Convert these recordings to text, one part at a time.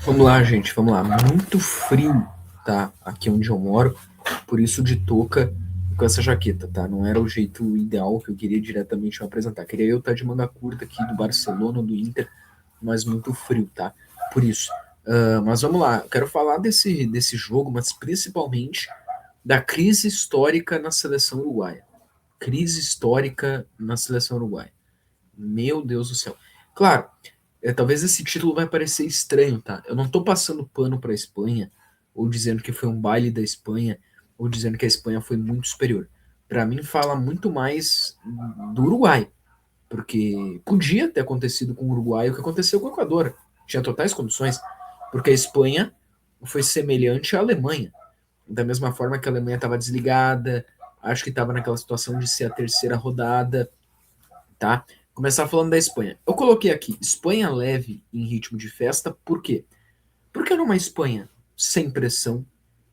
Vamos lá, gente, vamos lá. Muito frio, tá? Aqui onde eu moro, por isso de touca com essa jaqueta, tá? Não era o jeito ideal que eu queria diretamente me apresentar. Queria eu estar de manga curta aqui do Barcelona, do Inter, mas muito frio, tá? Por isso. Mas vamos lá, eu quero falar desse jogo, mas principalmente da crise histórica na seleção uruguaia. Crise histórica na seleção uruguaia. Meu Deus do céu. Claro, talvez esse título vai parecer estranho, tá? Eu não tô passando pano para a Espanha, ou dizendo que foi um baile da Espanha, ou dizendo que a Espanha foi muito superior. Para mim, fala muito mais do Uruguai, porque podia ter acontecido com o Uruguai o que aconteceu com o Equador. Tinha totais condições, porque a Espanha foi semelhante à Alemanha. Da mesma forma que a Alemanha estava desligada, acho que estava naquela situação de ser a terceira rodada, tá? Começar falando da Espanha. Eu coloquei aqui Espanha leve em ritmo de festa, por quê? Porque era uma Espanha sem pressão,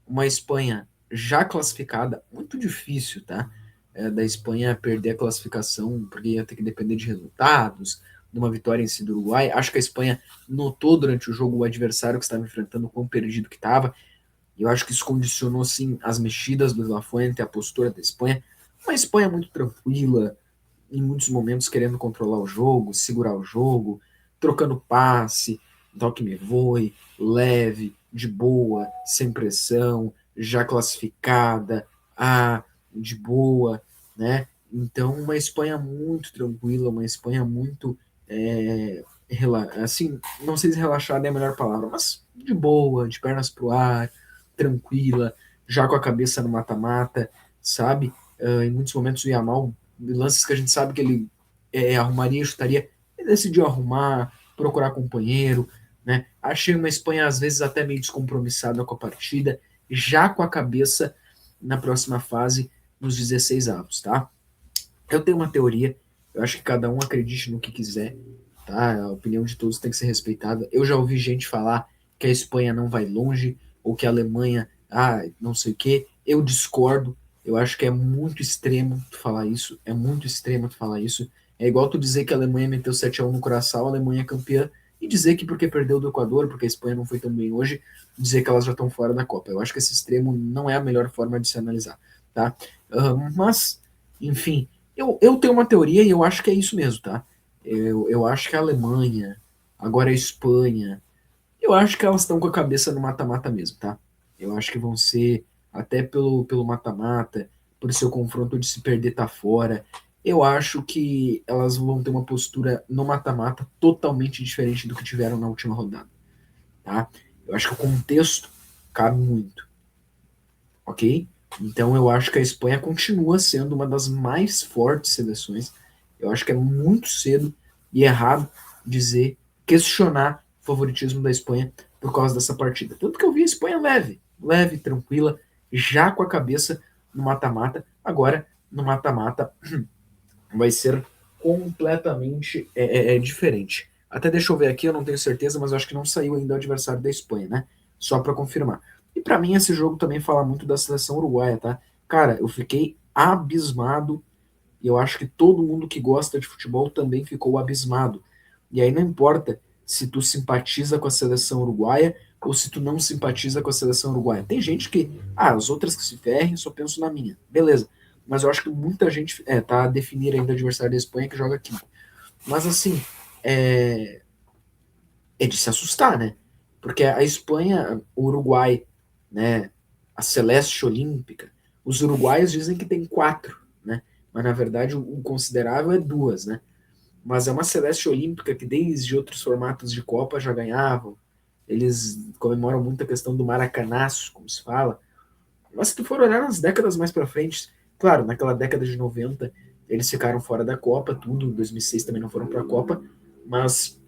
uma Espanha já classificada, muito difícil, tá? Da Espanha perder a classificação, porque ia ter que depender de resultados, de uma vitória em si do Uruguai. Acho que a Espanha notou durante o jogo o adversário que estava enfrentando, o quão perdido que estava. E eu acho que isso condicionou, sim, as mexidas do La Fuente, a postura da Espanha. Uma Espanha muito tranquila, em muitos momentos querendo controlar o jogo, segurar o jogo, trocando passe, toque me voe, leve, de boa, sem pressão, já classificada, de boa, né? Então, uma Espanha muito tranquila, uma Espanha muito, assim, não sei se relaxada é a melhor palavra, mas de boa, de pernas pro ar, tranquila, já com a cabeça no mata-mata, sabe? Em muitos momentos o Yamal, lances que a gente sabe que ele arrumaria, chutaria, ele decidiu arrumar, procurar companheiro, né? Achei uma Espanha às vezes até meio descompromissada com a partida, já com a cabeça na próxima fase, nos 16 avos, tá? Eu tenho uma teoria, eu acho que cada um acredite no que quiser, tá? A opinião de todos tem que ser respeitada. Eu já ouvi gente falar que a Espanha não vai longe, ou que a Alemanha, não sei o quê. Eu discordo. Eu acho que é muito extremo tu falar isso. É muito extremo tu falar isso. É igual tu dizer que a Alemanha meteu 7-1 no Curaçao, a Alemanha é campeã, e dizer que porque perdeu do Equador, porque a Espanha não foi tão bem hoje, dizer que elas já estão fora da Copa. Eu acho que esse extremo não é a melhor forma de se analisar, tá? Mas, enfim, eu tenho uma teoria e eu acho que é isso mesmo, tá? Eu acho que a Alemanha, agora a Espanha, eu acho que elas estão com a cabeça no mata-mata mesmo, tá? Eu acho que vão ser, até pelo mata-mata, por seu confronto de se perder tá fora, eu acho que elas vão ter uma postura no mata-mata totalmente diferente do que tiveram na última rodada, tá? Eu acho que o contexto cabe muito, ok? Então eu acho que a Espanha continua sendo uma das mais fortes seleções. Eu acho que é muito cedo e errado dizer, questionar o favoritismo da Espanha por causa dessa partida. Tanto que eu vi a Espanha leve, leve, tranquila, já com a cabeça no mata-mata. Agora, no mata-mata, vai ser completamente diferente. Até deixa eu ver aqui, eu não tenho certeza, mas eu acho que não saiu ainda o adversário da Espanha, né? Só para confirmar. E para mim esse jogo também fala muito da seleção uruguaia, tá? Cara, eu fiquei abismado e eu acho que todo mundo que gosta de futebol também ficou abismado. E aí não importa se tu simpatiza com a seleção uruguaia ou se tu não simpatiza com a seleção uruguaia. Tem gente que, as outras que se ferrem, só penso na minha. Beleza. Mas eu acho que muita gente tá a definir ainda o adversário da Espanha que joga aqui. Mas assim, é, é de se assustar, né? Porque a Espanha, o Uruguai, né? A Celeste Olímpica, os uruguaios dizem que tem quatro, né? Mas na verdade o considerável é duas, né? Mas é uma Celeste Olímpica que desde outros formatos de Copa já ganhavam. Eles comemoram muito a questão do maracanaço, como se fala. Mas se tu for olhar nas décadas mais para frente, claro, naquela década de 90 eles ficaram fora da Copa, tudo, em 2006 também não foram para a Copa, mas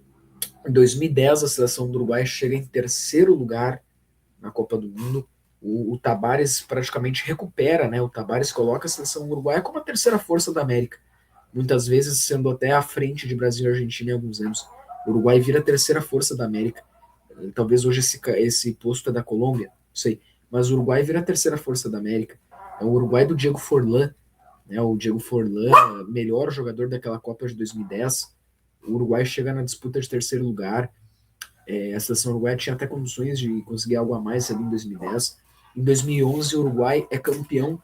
em 2010 a seleção do Uruguai chega em terceiro lugar na Copa do Mundo. O Tabares praticamente recupera, né? O Tabares coloca a seleção uruguaia como a terceira força da América, muitas vezes sendo até à frente de Brasil e Argentina em alguns anos. O Uruguai vira a terceira força da América. Talvez hoje esse posto é da Colômbia, não sei. Mas o Uruguai vira a terceira força da América. É o Uruguai do Diego Forlán, né? O Diego Forlán, melhor jogador daquela Copa de 2010. O Uruguai chega na disputa de terceiro lugar. A seleção uruguaia tinha até condições de conseguir algo a mais ali em 2010. Em 2011, o Uruguai é campeão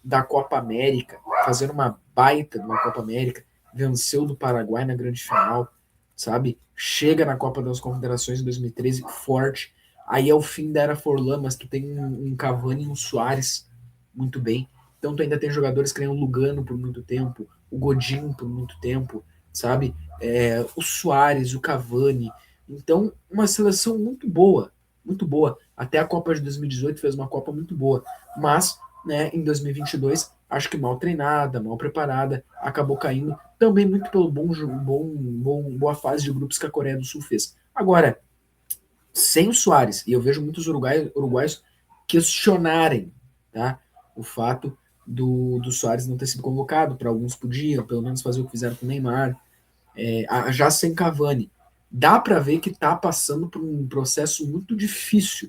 da Copa América, fazendo uma baita de uma Copa América, venceu do Paraguai na grande final, sabe? Chega na Copa das Confederações em 2013 forte. Aí é o fim da era Forlan, mas tu tem um Cavani e um Soares muito bem. Então tu ainda tem jogadores que nem o Lugano por muito tempo, o Godinho por muito tempo, sabe? O Soares, o Cavani. Então, uma seleção muito boa, muito boa. Até a Copa de 2018 fez uma Copa muito boa. Mas, né, em 2022, acho que mal treinada, mal preparada, acabou caindo. Também muito pelo boa fase de grupos que a Coreia do Sul fez. Agora, sem o Soares, e eu vejo muitos uruguaios questionarem, tá, o fato do Soares não ter sido convocado, para alguns podiam, pelo menos fazer o que fizeram com o Neymar, já sem Cavani. Dá para ver que está passando por um processo muito difícil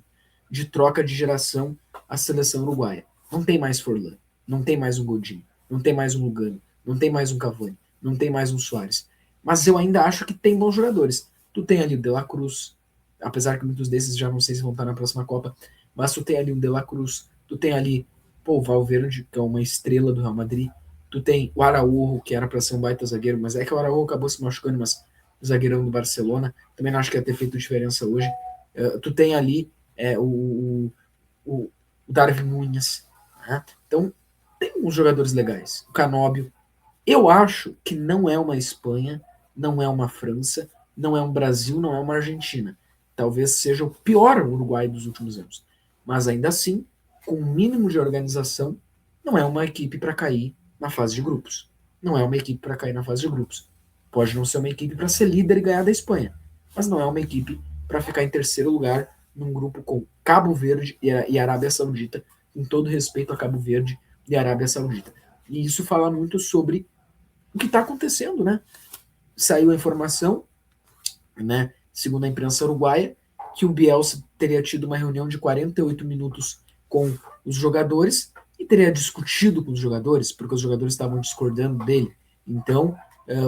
de troca de geração a seleção uruguaia. Não tem mais Forlan, não tem mais um Godinho, não tem mais um Lugano, não tem mais um Cavani, não tem mais um Soares. Mas eu ainda acho que tem bons jogadores. Tu tem ali o De La Cruz, apesar que muitos desses já não sei se vão estar na próxima Copa, mas tu tem ali o De La Cruz, tu tem ali o Valverde, que é uma estrela do Real Madrid, tu tem o Araújo, que era para ser um baita zagueiro, mas é que o Araújo acabou se machucando, mas o zagueirão do Barcelona, também não acho que ia ter feito diferença hoje. Tu tem ali o Darwin Nunes, né? Então tem uns jogadores legais. O Canóbio, eu acho que não é uma Espanha, não é uma França, não é um Brasil, não é uma Argentina. Talvez seja o pior Uruguai dos últimos anos. Mas ainda assim, com o mínimo de organização, não é uma equipe para cair na fase de grupos. Não é uma equipe para cair na fase de grupos. Pode não ser uma equipe para ser líder e ganhar da Espanha, mas não é uma equipe para ficar em terceiro lugar num grupo com Cabo Verde e Arábia Saudita, com todo respeito a Cabo Verde e Arábia Saudita. E isso fala muito sobre o que está acontecendo, né? Saiu a informação, né, segundo a imprensa uruguaia, que o Bielsa teria tido uma reunião de 48 minutos com os jogadores e teria discutido com os jogadores, porque os jogadores estavam discordando dele. Então,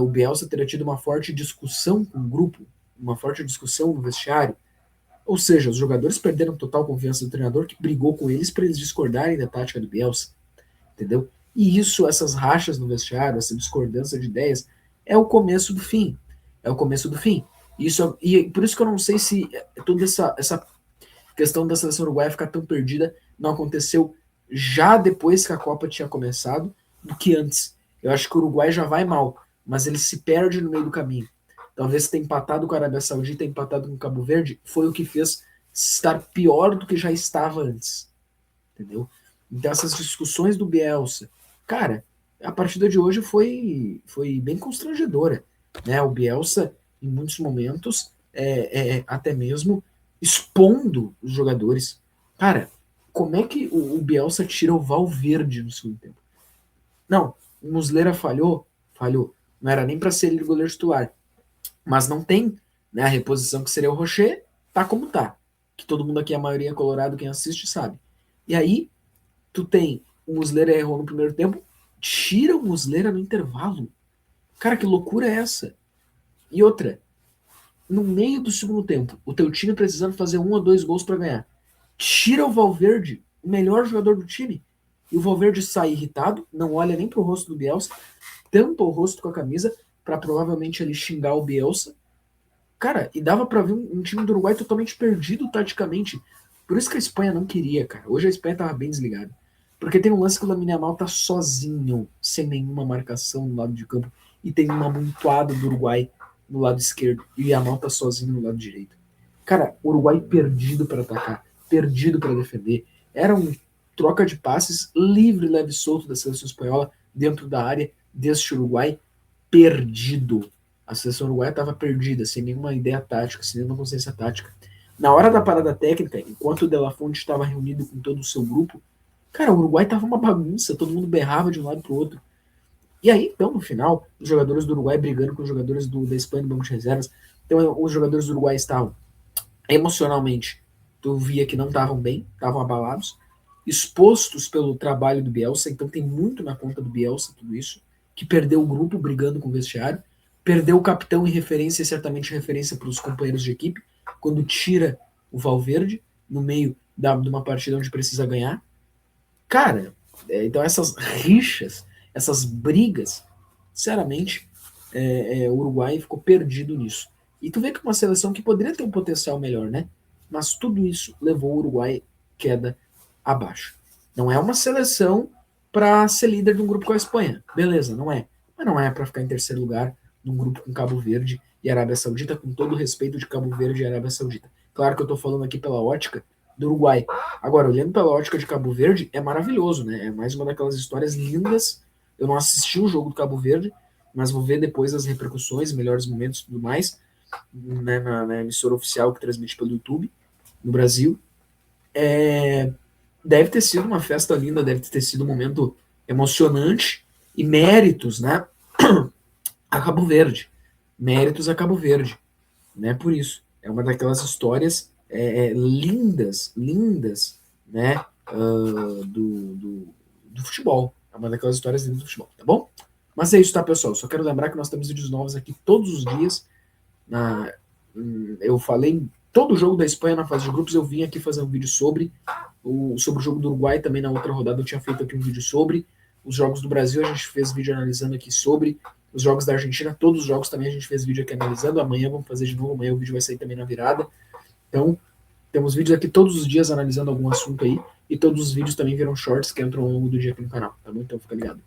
o Bielsa teria tido uma forte discussão com o grupo, uma forte discussão no vestiário. Ou seja, os jogadores perderam total confiança do treinador que brigou com eles para eles discordarem da tática do Bielsa, entendeu? E isso, essas rachas no vestiário, essa discordância de ideias, é o começo do fim. É o começo do fim. Isso, e por isso que eu não sei se toda essa questão da seleção uruguaia ficar tão perdida não aconteceu já depois que a Copa tinha começado do que antes. Eu acho que o Uruguai já vai mal, mas ele se perde no meio do caminho. Talvez ter empatado com a Arábia Saudita, empatado com o Cabo Verde, foi o que fez estar pior do que já estava antes. Entendeu? Então essas discussões do Bielsa, cara, a partida de hoje foi bem constrangedora, né? O Bielsa, em muitos momentos, até mesmo expondo os jogadores. Cara, como é que o Bielsa tira o Valverde no segundo tempo? Não, o Muslera falhou, falhou. Não era nem para ser ele goleiro titular. Mas não tem, né? A reposição que seria o Rocher, tá como tá. Que todo mundo aqui, a maioria colorado, quem assiste, sabe. E aí, tu tem o Muslera errou no primeiro tempo, tira o Muslera no intervalo. Cara, que loucura é essa? E outra, no meio do segundo tempo, o teu time precisando fazer 1 ou 2 gols para ganhar. Tira o Valverde, o melhor jogador do time. E o Valverde sai irritado, não olha nem pro rosto do Bielsa, tampa o rosto com a camisa para provavelmente ele xingar o Bielsa. Cara, e dava para ver um time do Uruguai totalmente perdido taticamente. Por isso que a Espanha não queria, cara. Hoje a Espanha tava bem desligada. Porque tem um lance que o Lamine Yamal tá sozinho, sem nenhuma marcação no lado de campo, e tem uma amontoada do Uruguai no lado esquerdo, e o Yamal tá sozinho no lado direito. Cara, o Uruguai perdido para atacar, perdido para defender. Era um troca de passes livre, leve e solto da seleção espanhola dentro da área deste Uruguai perdido. A seleção uruguaia estava perdida, sem nenhuma ideia tática, sem nenhuma consciência tática. Na hora da parada técnica, enquanto o De La Fonte estava reunido com todo o seu grupo, cara, o Uruguai tava uma bagunça, todo mundo berrava de um lado pro outro. E aí, então, no final, os jogadores do Uruguai brigando com os jogadores da Espanha do banco de reservas. Então, os jogadores do Uruguai estavam emocionalmente, tu via que não estavam bem, estavam abalados, expostos pelo trabalho do Bielsa, então tem muito na conta do Bielsa tudo isso, que perdeu o grupo brigando com o vestiário, perdeu o capitão em referência, certamente referência para os companheiros de equipe, quando tira o Valverde no meio de uma partida onde precisa ganhar. Cara, então essas rixas, essas brigas, sinceramente, o Uruguai ficou perdido nisso. E tu vê que uma seleção que poderia ter um potencial melhor, né? Mas tudo isso levou o Uruguai queda abaixo. Não é uma seleção para ser líder de um grupo com a Espanha. Beleza, não é. Mas não é para ficar em terceiro lugar num grupo com Cabo Verde e Arábia Saudita, com todo o respeito de Cabo Verde e Arábia Saudita. Claro que eu estou falando aqui pela ótica do Uruguai. Agora, olhando pela ótica de Cabo Verde, é maravilhoso, né? É mais uma daquelas histórias lindas. Eu não assisti o jogo do Cabo Verde, mas vou ver depois as repercussões, melhores momentos e tudo mais, né, na emissora oficial que transmite pelo YouTube no Brasil. Deve ter sido uma festa linda, deve ter sido um momento emocionante e méritos, né, a Cabo Verde. Méritos a Cabo Verde, né, por isso. É uma daquelas histórias lindas, lindas, né, do futebol. É uma daquelas histórias lindas do futebol, tá bom? Mas é isso, tá, pessoal? Só quero lembrar que nós temos vídeos novos aqui todos os dias. Eu falei todo o jogo da Espanha na fase de grupos, eu vim aqui fazer um vídeo sobre o jogo do Uruguai, também na outra rodada eu tinha feito aqui um vídeo sobre os jogos do Brasil, a gente fez vídeo analisando aqui sobre os jogos da Argentina, todos os jogos também a gente fez vídeo aqui analisando, amanhã vamos fazer de novo, amanhã o vídeo vai sair também na virada. Então, temos vídeos aqui todos os dias analisando algum assunto aí, e todos os vídeos também viram shorts que entram ao longo do dia aqui no canal, tá bom? Então fica ligado.